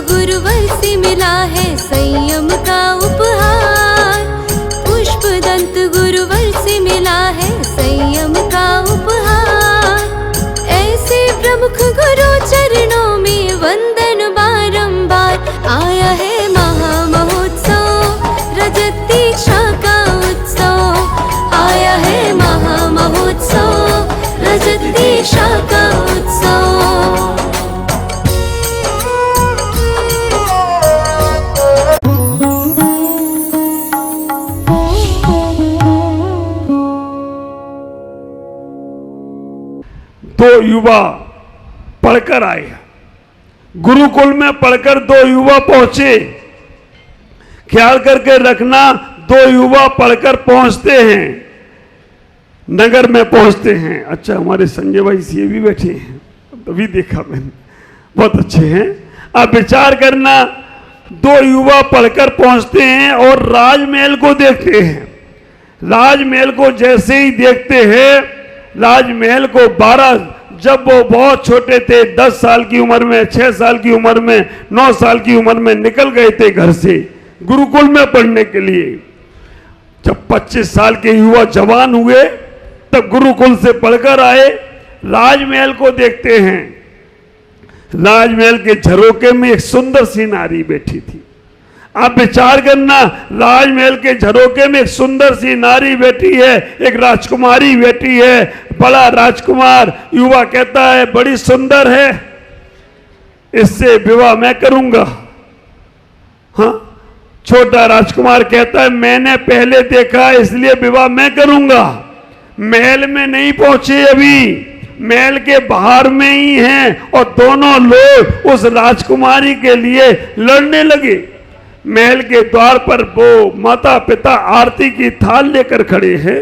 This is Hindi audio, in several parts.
गुरुवर से मिला है संयम का उपहार। पुष्पदंत गुरुवर से मिला है संयम का उपहार। ऐसे प्रमुख गुरु चरणों में वंदन बारंबार। आया है महामहोत्सव, रजत दीक्षा का उत्सव। आया है महामहोत्सव, रजत दीक्षा का उत्सव। दो युवा पढ़कर आए, गुरुकुल में पढ़कर दो युवा पहुंचे। ख्याल करके रखना, दो युवा पढ़कर पहुंचते हैं, नगर में पहुंचते हैं। अच्छा, हमारे संजय भाई सीए भी बैठे हैं, तभी देखा मैंने, बहुत अच्छे हैं। आप विचार करना, दो युवा पढ़कर पहुंचते हैं और राजमहल को देखते हैं। राजमहल को जैसे ही देखते हैं, राजमहल को 12, जब वो बहुत छोटे थे, 10 साल की उम्र में, 6 साल की उम्र में, 9 साल की उम्र में निकल गए थे घर से गुरुकुल में पढ़ने के लिए। जब 25 साल के युवा जवान हुए, तब गुरुकुल से पढ़कर आए, राजमहल को देखते हैं। राजमहल के झरोके में एक सुंदर सी नारी बैठी थी। आप विचार करना, राजमहल के झरोके में एक सुंदर सी नारी बैठी है, एक राजकुमारी बैठी है। बड़ा राजकुमार युवा कहता है, बड़ी सुंदर है, इससे विवाह मैं करूंगा। हाँ, छोटा राजकुमार कहता है, मैंने पहले देखा इसलिए विवाह मैं करूंगा। महल में नहीं पहुंचे अभी, महल के बाहर में ही हैं, और दोनों लोग उस राजकुमारी के लिए लड़ने लगे। महल के द्वार पर वो माता पिता आरती की थाल लेकर खड़े हैं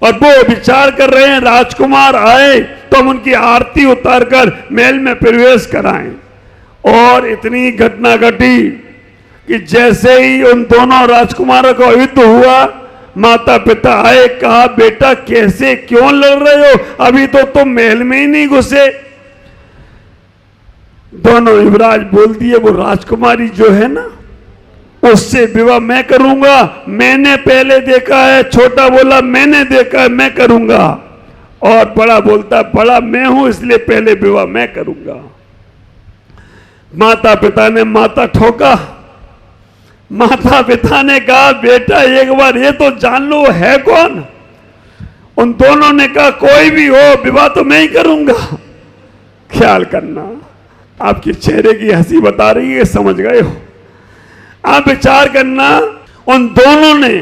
और वो विचार कर रहे हैं, राजकुमार आए तो हम उनकी आरती उतारकर महल में प्रवेश कराएं। और इतनी घटना घटी कि जैसे ही उन दोनों राजकुमारों का युद्ध हुआ, माता पिता आए, कहा, बेटा कैसे, क्यों लड़ रहे हो, अभी तो तुम महल में ही नहीं घुसे। दोनों युवराज बोल दिए, वो राजकुमारी जो है ना, उससे विवाह मैं करूंगा, मैंने पहले देखा है। छोटा बोला, मैंने देखा है, मैं करूंगा। और बड़ा बोलता, बड़ा मैं हूं, इसलिए पहले विवाह मैं करूंगा। माता पिता ने माथा ठोका। माता पिता ने कहा, बेटा एक बार ये तो जान लो है कौन। उन दोनों ने कहा, कोई भी हो, विवाह तो मैं ही करूंगा। ख्याल करना, आपके चेहरे की हंसी बता रही है, समझ गए हो। आप विचार करना, उन दोनों ने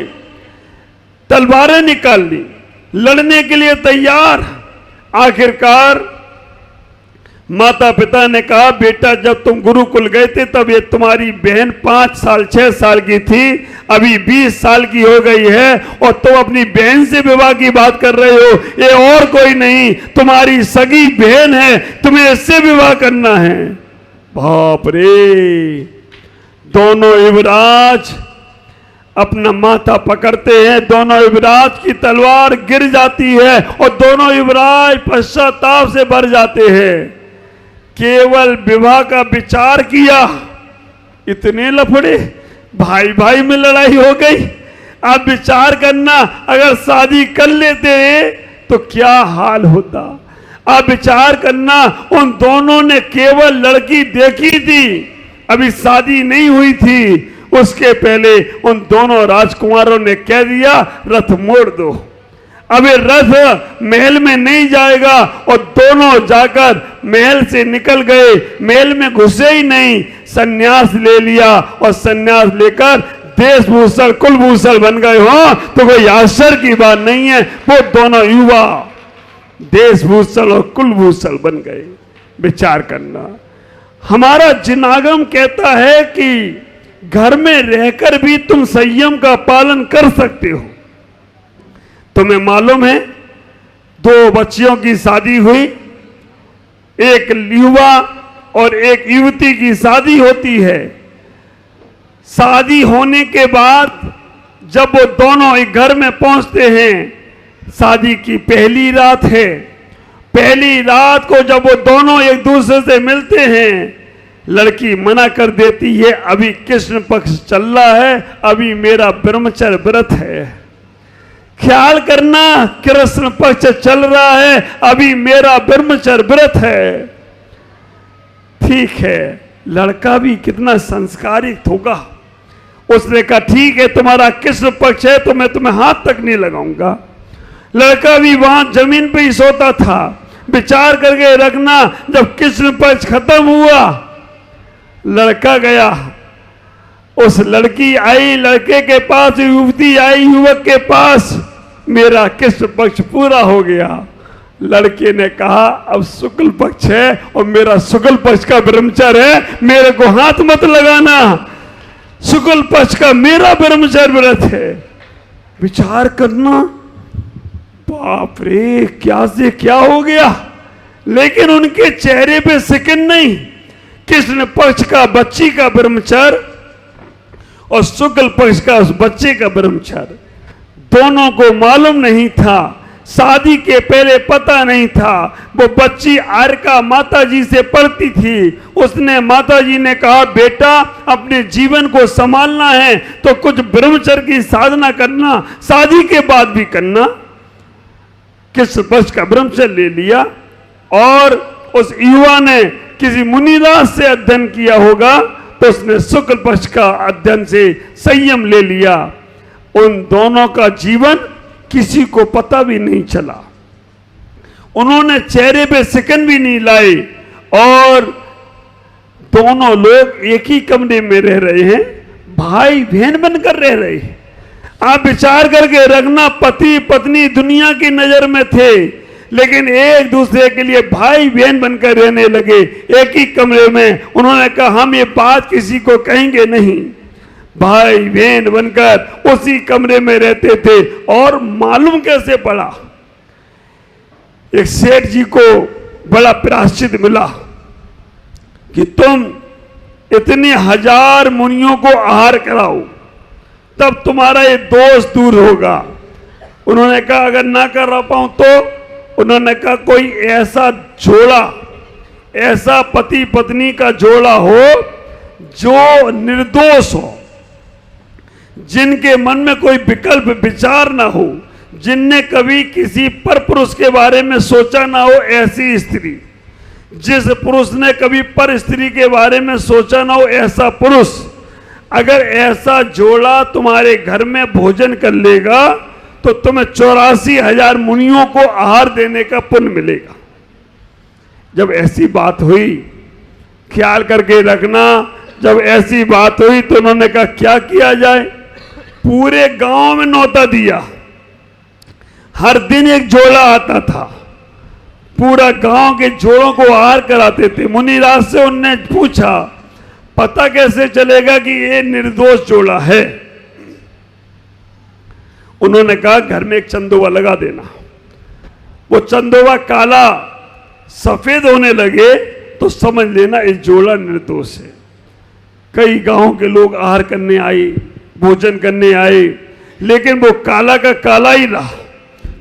तलवारें निकाल ली, लड़ने के लिए तैयार। आखिरकार माता पिता ने कहा, बेटा जब तुम गुरुकुल गए थे तब ये तुम्हारी बहन 5 साल 6 साल की थी, अभी 20 साल की हो गई है और तुम अपनी बहन से विवाह की बात कर रहे हो। ये और कोई नहीं, तुम्हारी सगी बहन है, तुम्हें इससे विवाह करना है। बाप रे! दोनों युवराज अपना माथा पकड़ते हैं, दोनों युवराज की तलवार गिर जाती है और दोनों युवराज पश्चाताप से भर जाते हैं। केवल विवाह का विचार किया, इतने लफड़े, भाई भाई में लड़ाई हो गई। आप विचार करना, अगर शादी कर लेते तो क्या हाल होता। आप विचार करना, उन दोनों ने केवल लड़की देखी थी, अभी शादी नहीं हुई थी। उसके पहले उन दोनों राजकुमारों ने कह दिया, रथ मोड़ दो, अब ये रथ महल में नहीं जाएगा। और दोनों जाकर महल से निकल गए, महल में घुसे ही नहीं, सन्यास ले लिया और सन्यास लेकर देशभूषण कुलभूषण बन गए हो तो कोई आश्चर्य की बात नहीं है। वो दोनों युवा देशभूषण और कुलभूषण बन गए। विचार करना, हमारा जिनागम कहता है कि घर में रहकर भी तुम संयम का पालन कर सकते हो। तुम्हें मालूम है, 2 बच्चियों की शादी हुई, एक युवा और एक युवती की शादी होती है। शादी होने के बाद जब वो दोनों एक घर में पहुंचते हैं, शादी की पहली रात है। पहली रात को जब वो दोनों एक दूसरे से मिलते हैं, लड़की मना कर देती है, अभी कृष्ण पक्ष चल रहा है, अभी मेरा ब्रह्मचर्य व्रत है। ख्याल करना, कृष्ण पक्ष चल रहा है, अभी मेरा ब्रह्मचर्य व्रत है। ठीक है, लड़का भी कितना संस्कारित होगा। उसने कहा ठीक है, तुम्हारा कृष्ण पक्ष है तो मैं तुम्हें हाथ तक नहीं लगाऊंगा। लड़का भी वहां जमीन पे ही सोता था। विचार करके रखना, जब कृष्ण पक्ष खत्म हुआ, लड़का गया, उस लड़की आई लड़के के पास, युवती आई युवक के पास, मेरा कृष्ण पक्ष पूरा हो गया। लड़के ने कहा अब शुक्ल पक्ष है और मेरा शुक्ल पक्ष का ब्रह्मचर्य है, मेरे को हाथ मत लगाना, शुक्ल पक्ष का मेरा ब्रह्मचर्य व्रत है। विचार करना, बाप रे क्या से क्या हो गया। लेकिन उनके चेहरे पे सिकन नहीं, कृष्ण पक्ष का बच्ची का ब्रह्मचर्य और शुक्ल पक्ष का उस बच्चे का ब्रह्मचर्य, दोनों को मालूम नहीं था, शादी के पहले पता नहीं था। वो बच्ची आर्का माता जी से पढ़ती थी। उसने माता जी ने कहा बेटा अपने जीवन को संभालना है तो कुछ ब्रह्मचर्य की साधना करना, शादी के बाद भी करना। कृष्ण पक्ष का ब्रह्मचर्य ले लिया और उस युवा ने किसी मुनिदास से अध्ययन किया होगा तो उसने शुक्ल पक्ष का अध्ययन से संयम ले लिया। उन दोनों का जीवन किसी को पता भी नहीं चला, उन्होंने चेहरे पे सिकन भी नहीं लाई और दोनों लोग एक ही कमरे में रह रहे हैं, भाई बहन बनकर रह रहे हैं। आप विचार करके रखना, पति पत्नी दुनिया की नजर में थे लेकिन एक दूसरे के लिए भाई बहन बनकर रहने लगे एक ही कमरे में। उन्होंने कहा हम ये बात किसी को कहेंगे नहीं, भाई बहन बनकर उसी कमरे में रहते थे। और मालूम कैसे पड़ा, एक सेठ जी को बड़ा प्रायश्चित मिला कि तुम इतने 1000 मुनियों को आहार कराओ तब तुम्हारा ये दोष दूर होगा। उन्होंने कहा अगर ना कर पाऊं तो, उन्होंने कहा कोई ऐसा जोड़ा, ऐसा पति पत्नी का जोड़ा हो जो निर्दोष हो, जिनके मन में कोई विकल्प विचार ना हो, जिनने कभी किसी पर पुरुष के बारे में सोचा ना हो, ऐसी स्त्री। जिस पुरुष ने कभी पर स्त्री के बारे में सोचा ना हो, ऐसा पुरुष। अगर ऐसा जोड़ा तुम्हारे घर में भोजन कर लेगा तो तुम्हें 84,000 मुनियों को आहार देने का पुण्य मिलेगा। जब ऐसी बात हुई, ख्याल करके रखना, जब ऐसी बात हुई तो उन्होंने कहा क्या किया जाए। पूरे गांव में न्योता दिया, हर दिन एक जोड़ा आता था, पूरा गांव के जोड़ों को आहार कराते थे। मुनिराज से उनने पूछा पता कैसे चलेगा कि ये निर्दोष जोड़ा है। उन्होंने कहा घर में एक चंदोवा लगा देना। वो चंदोवा काला सफेद होने लगे तो समझ लेना इस जोड़ा निर्दोष है। कई गांव के लोग आहार करने आए, भोजन करने आए, लेकिन वो काला का काला ही रहा,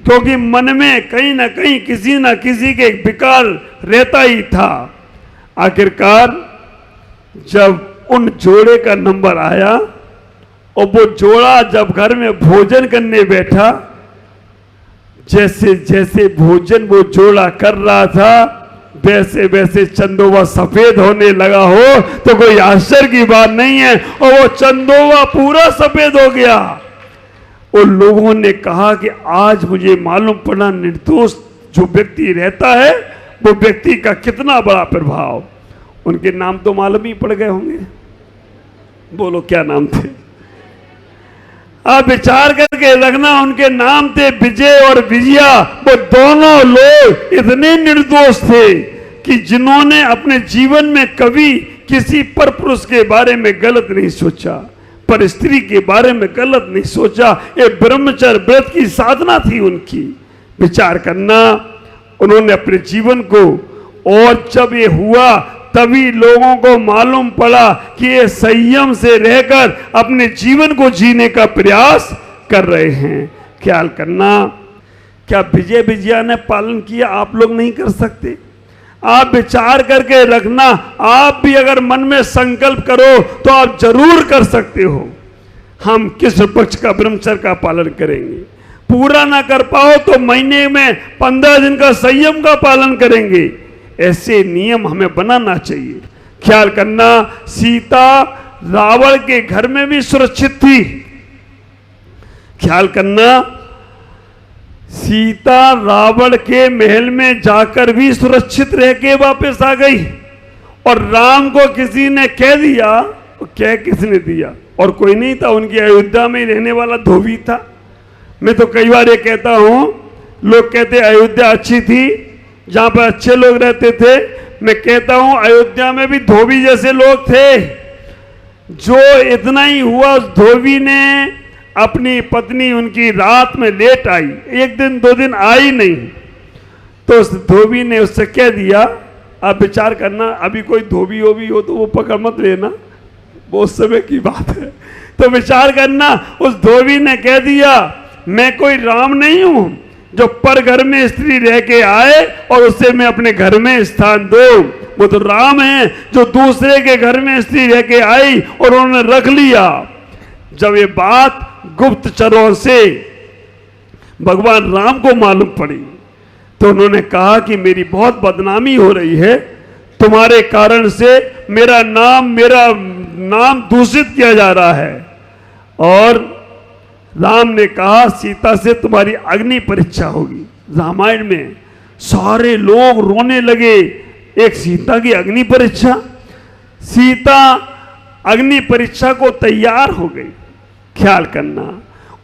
क्योंकि मन में कहीं ना कहीं किसी ना किसी के विकार रहता ही था। आखिरकार जब उन जोड़े का नंबर आया और वो जोड़ा जब घर में भोजन करने बैठा, जैसे जैसे भोजन वो जोड़ा कर रहा था वैसे वैसे चंदोवा सफेद होने लगा हो तो कोई आश्चर्य की बात नहीं है। और वो चंदोवा पूरा सफेद हो गया। उन लोगों ने कहा कि आज मुझे मालूम पड़ा निर्दोष जो व्यक्ति रहता है वो व्यक्ति का कितना बड़ा प्रभाव। उनके नाम तो मालूम ही पड़ गए होंगे, बोलो क्या नाम थे। आप विचार करके रखना, उनके नाम थे विजय और विजया। वो दोनों लोग इतने निर्दोष थे कि जिन्होंने अपने जीवन में कभी किसी पर पुरुष के बारे में गलत नहीं सोचा, पर स्त्री के बारे में गलत नहीं सोचा। ये ब्रह्मचर्य व्रत की साधना थी उनकी। विचार करना, उन्होंने अपने जीवन को, और जब ये हुआ तभी लोगों को मालूम पड़ा कि ये संयम से रहकर अपने जीवन को जीने का प्रयास कर रहे हैं। ख्याल करना, क्या विजय विजया ने पालन किया आप लोग नहीं कर सकते? आप विचार करके रखना, आप भी अगर मन में संकल्प करो तो आप जरूर कर सकते हो। हम किस पक्ष का ब्रह्मचर्य का पालन करेंगे, पूरा ना कर पाओ तो महीने में 15 दिन का संयम का पालन करेंगे। ऐसे नियम हमें बनाना चाहिए। ख्याल करना, सीता रावण के घर में भी सुरक्षित थी। ख्याल करना, सीता रावण के महल में जाकर भी सुरक्षित रह के वापस आ गई। और राम को किसी ने कह दिया, कह किसने दिया, और कोई नहीं था, उनकी अयोध्या में रहने वाला धोबी था। मैं तो कई बार ये कहता हूं, लोग कहते अयोध्या अच्छी थी, जहां पर अच्छे लोग रहते थे। मैं कहता हूं अयोध्या में भी धोबी जैसे लोग थे। जो इतना ही हुआ, उस धोबी ने अपनी पत्नी उनकी रात में लेट आई, 1 दिन 2 दिन आई नहीं, तो उस धोबी ने उससे कह दिया, आप विचार करना, अभी कोई धोबी वोबी हो तो वो पकड़ मत लेना, वो उस समय की बात है। तो विचार करना, उस धोबी ने कह दिया, मैं कोई राम नहीं हूं जो पर घर में स्त्री रह के आए और उससे मैं अपने घर में स्थान दूं। वो तो राम है जो दूसरे के घर में स्त्री रह के आई और उन्होंने रख लिया। जब ये बात गुप्तचरों से भगवान राम को मालूम पड़ी तो उन्होंने कहा कि मेरी बहुत बदनामी हो रही है, तुम्हारे कारण से मेरा नाम दूषित किया जा रहा है। और राम ने कहा, सीता से तुम्हारी अग्नि परीक्षा होगी। रामायण में सारे लोग रोने लगे, एक सीता की अग्नि परीक्षा। सीता अग्नि परीक्षा को तैयार हो गई। ख्याल करना,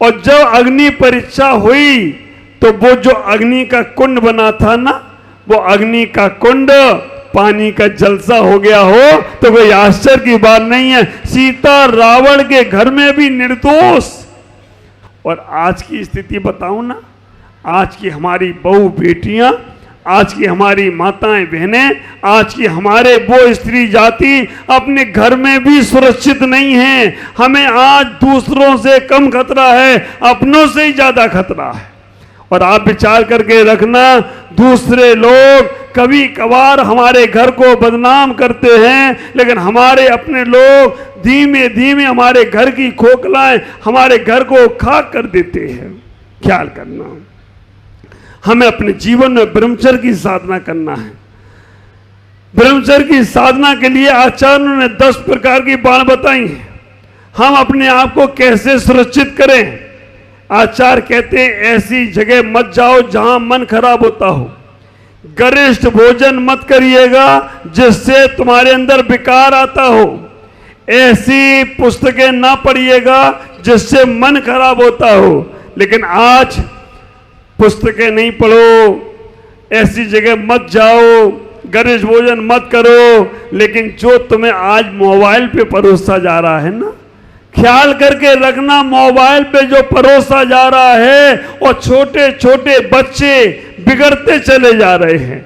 और जब अग्नि परीक्षा हुई तो वो जो अग्नि का कुंड बना था ना, वो अग्नि का कुंड पानी का जलसा हो गया हो तो कोई आश्चर्य की बात नहीं है। सीता रावण के घर में भी निर्दोष। और आज की स्थिति बताऊं ना, आज की हमारी बहू बेटियां, आज की हमारी माताएं बहनें, आज की हमारे वो स्त्री जाति अपने घर में भी सुरक्षित नहीं है। हमें आज दूसरों से कम खतरा है, अपनों से ही ज्यादा खतरा है। और आप विचार करके रखना, दूसरे लोग कभी कभार हमारे घर को बदनाम करते हैं, लेकिन हमारे अपने लोग धीमे धीमे हमारे घर की खोखलाएं हमारे घर को खाक कर देते हैं। ख्याल करना, हमें अपने जीवन में ब्रह्मचर्य की साधना करना है। ब्रह्मचर्य की साधना के लिए आचार्यों ने 10 प्रकार की बात बताई हैं। हम अपने आप को कैसे सुरक्षित करें। आचार्य कहते हैं, ऐसी जगह मत जाओ जहां मन खराब होता हो। गरिष्ठ भोजन मत करिएगा जिससे तुम्हारे अंदर विकार आता हो। ऐसी पुस्तकें ना पढ़िएगा जिससे मन खराब होता हो। लेकिन आज पुस्तकें नहीं पढ़ो, ऐसी जगह मत जाओ, गरिष्ठ भोजन मत करो, लेकिन जो तुम्हें आज मोबाइल पे परोसा जा रहा है ना, ख्याल करके रखना, मोबाइल पे जो परोसा जा रहा है और छोटे छोटे बच्चे बिगड़ते चले जा रहे हैं।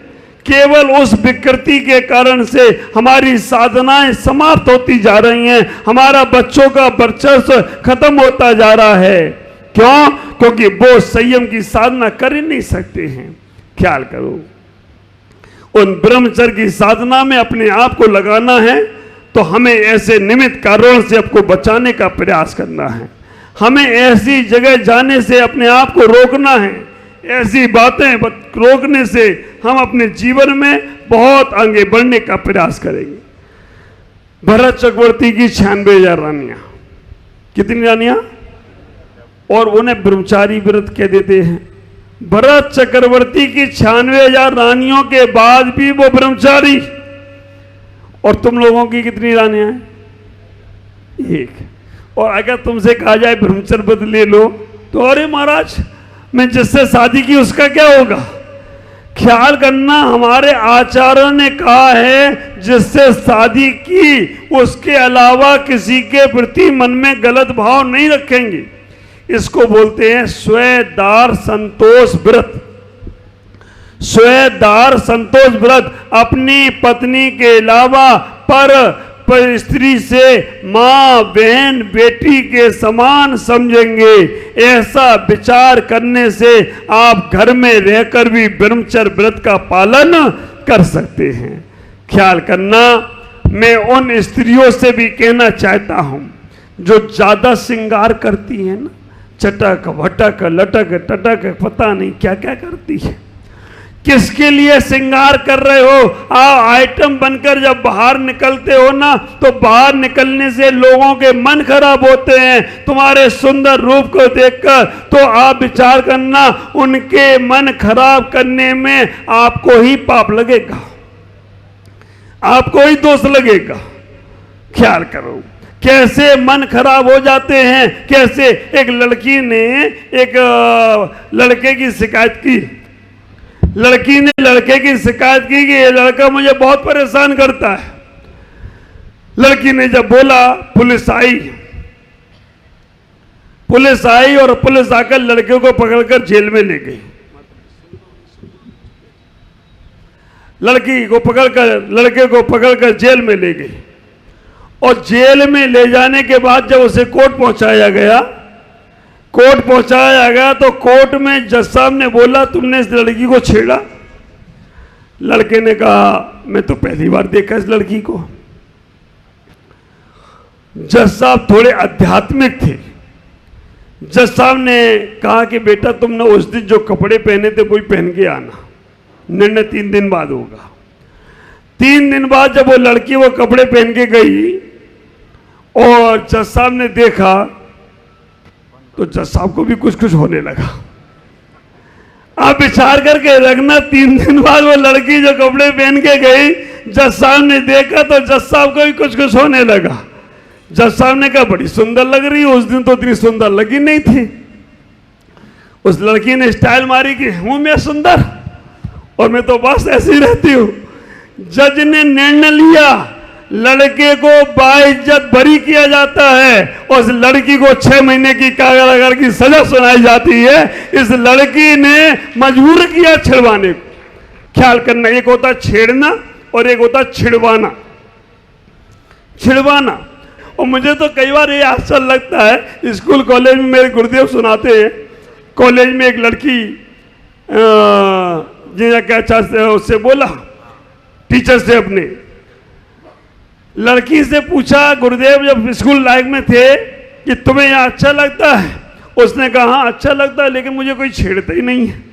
केवल उस विकृति के कारण से हमारी साधनाएं समाप्त होती जा रही हैं, हमारा बच्चों का वर्चस्व खत्म होता जा रहा है। क्यों? क्योंकि वो संयम की साधना कर ही नहीं सकते हैं। ख्याल करो, उन ब्रह्मचर्य की साधना में अपने आप को लगाना है तो हमें ऐसे निमित्त कारणों से आपको बचाने का प्रयास करना है। हमें ऐसी जगह जाने से अपने आप को रोकना है। ऐसी बातें रोकने से हम अपने जीवन में बहुत आगे बढ़ने का प्रयास करेंगे। भरत चक्रवर्ती की 96,000 रानियां, कितनी रानियां? और उन्हें ब्रह्मचारी व्रत कह देते हैं। भरत चक्रवर्ती की 96,000 रानियों के बाद भी वो ब्रह्मचारी। और तुम लोगों की कितनी रानियां हैं? 1। और अगर तुमसे कहा जाए ब्रह्मचर्य व्रत ले लो तो अरे महाराज, मैं जिससे शादी की उसका क्या होगा? ख्याल करना, हमारे आचार्यों ने कहा है जिससे शादी की उसके अलावा किसी के प्रति मन में गलत भाव नहीं रखेंगे। इसको बोलते हैं स्वेदार संतोष व्रत। स्वेदार संतोष व्रत, अपनी पत्नी के अलावा पर स्त्री से माँ, बहन, बेटी के समान समझेंगे। ऐसा विचार करने से आप घर में रहकर भी ब्रह्मचर्य व्रत का पालन कर सकते हैं। ख्याल करना, मैं उन स्त्रियों से भी कहना चाहता हूं जो ज्यादा श्रृंगार करती हैं ना, चटक वटक लटक टटक पता नहीं क्या क्या करती है, किसके लिए श्रृंगार कर रहे हो? आइटम बनकर जब बाहर निकलते हो ना, तो बाहर निकलने से लोगों के मन खराब होते हैं तुम्हारे सुंदर रूप को देखकर। तो आप विचार करना, उनके मन खराब करने में आपको ही पाप लगेगा, आपको ही दोष लगेगा। ख्याल करो कैसे मन खराब हो जाते हैं। कैसे एक लड़की ने एक लड़के की शिकायत की, लड़की ने लड़के की शिकायत की कि ये लड़का मुझे बहुत परेशान करता है। लड़की ने जब बोला, पुलिस आई और पुलिस आकर लड़के को पकड़कर जेल में ले गई। लड़के को पकड़कर जेल में ले गई और जेल में ले जाने के बाद जब उसे कोर्ट पहुंचाया गया तो कोर्ट में जज साहब ने बोला, तुमने इस लड़की को छेड़ा? लड़के ने कहा, मैं तो पहली बार देखा इस लड़की को। जज साहब थोड़े आध्यात्मिक थे। जज साहब ने कहा कि बेटा तुमने उस दिन जो कपड़े पहने थे वही पहन के आना, निर्णय 3 दिन बाद होगा। 3 दिन बाद जब वो लड़की वो कपड़े पहन के गई और जज साहब ने देखा तो जज साहब को भी कुछ होने लगा। आप विचार करके रखना, 3 दिन बाद वो लड़की जो कपड़े पहन के गई, जज साहब ने देखा तो जज साहब को भी कुछ होने लगा। जज साहब ने कहा, बड़ी सुंदर लग रही है। उस दिन तो इतनी सुंदर लगी नहीं थी। उस लड़की ने स्टाइल मारी कि हूं मैं सुंदर और मैं तो बस ऐसी ही रहती हूं। जज ने निर्णय लिया, लड़के को बाइज्जत बरी किया जाता है और उस लड़की को 6 महीने की कारागार की सजा सुनाई जाती है। इस लड़की ने मजबूर किया छिड़वाने को। ख्याल करना, एक होता छेड़ना और एक होता छिड़वाना। और मुझे तो कई बार ये आश्चर्य लगता है, स्कूल कॉलेज में मेरे गुरुदेव सुनाते हैं, कॉलेज में एक लड़की क्या उससे बोला, टीचर से, अपने लड़की से पूछा, गुरुदेव जब स्कूल लाइफ में थे, कि तुम्हें यहाँ अच्छा लगता है? उसने कहा, हाँ अच्छा लगता है, लेकिन मुझे कोई छेड़ता ही नहीं है।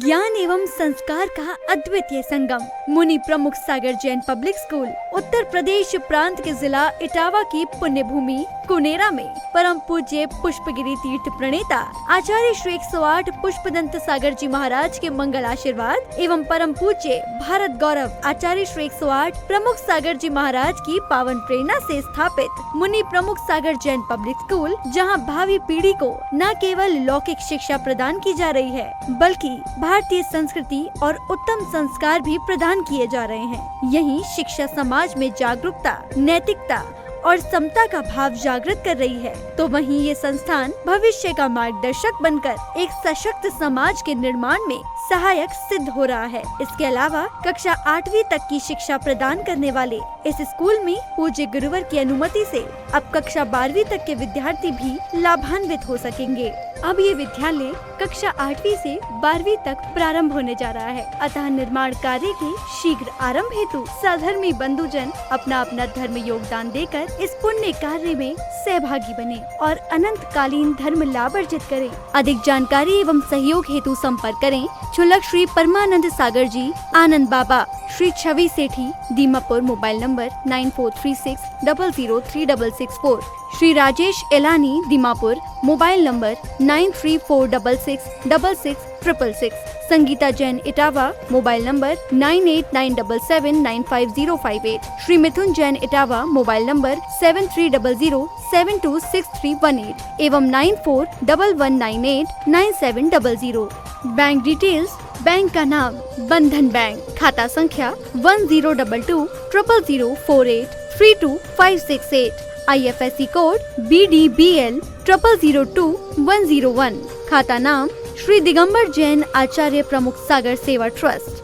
ज्ञान एवं संस्कार का अद्वितीय संगम, मुनि प्रमुख सागर जैन पब्लिक स्कूल उत्तर प्रदेश प्रांत के जिला इटावा की पुण्य भूमि कुनेरा में परम पूज्य पुष्पगिरी तीर्थ प्रणेता आचार्य श्री 108 पुष्पदंत सागर जी महाराज के मंगल आशीर्वाद एवं परम पूज्य भारत गौरव आचार्य श्री 108 प्रमुख सागर जी महाराज की पावन प्रेरणा से स्थापित मुनि प्रमुख सागर जैन पब्लिक स्कूल, जहां भावी पीढ़ी को न केवल लौकिक शिक्षा प्रदान की जा रही है, बल्कि भारतीय संस्कृति और उत्तम संस्कार भी प्रदान किए जा रहे हैं। यही शिक्षा समाज में जागरूकता, नैतिकता और समता का भाव जागृत कर रही है, तो वहीं ये संस्थान भविष्य का मार्गदर्शक बनकर एक सशक्त समाज के निर्माण में सहायक सिद्ध हो रहा है। इसके अलावा कक्षा 8वीं तक की शिक्षा प्रदान करने वाले इस स्कूल में पूज्य गुरुवर की अनुमति से अब कक्षा 12वीं तक के विद्यार्थी भी लाभान्वित हो सकेंगे। अब ये विद्यालय कक्षा 8वीं से 12वीं तक प्रारंभ होने जा रहा है, अतः निर्माण कार्य के शीघ्र आरंभ हेतु सधर्मी बंधुजन अपना अपना धर्म योगदान देकर इस पुण्य कार्य में सहभागी बने और अनंत कालीन धर्म लाभ अर्जित करें। अधिक जानकारी एवं सहयोग हेतु संपर्क करें छुलक Shri Paramanand Sagar ji, Anand Baba, Shri Chhavi Sethi, Dimapur, mobile number 9436003664, Shri Rajesh Elani, Dimapur, mobile number 9346666666, Sangeeta Jain, Etawah, mobile number 9897795058, Shri Mithun Jain, Etawah, mobile number 7300726318 एवं 9411989700। बैंक डिटेल्स, बैंक का नाम बंधन बैंक, खाता संख्या 1022000048325568, IFSC कोड BDBL 002101, खाता नाम श्री दिगंबर जैन आचार्य प्रमुख सागर सेवा ट्रस्ट।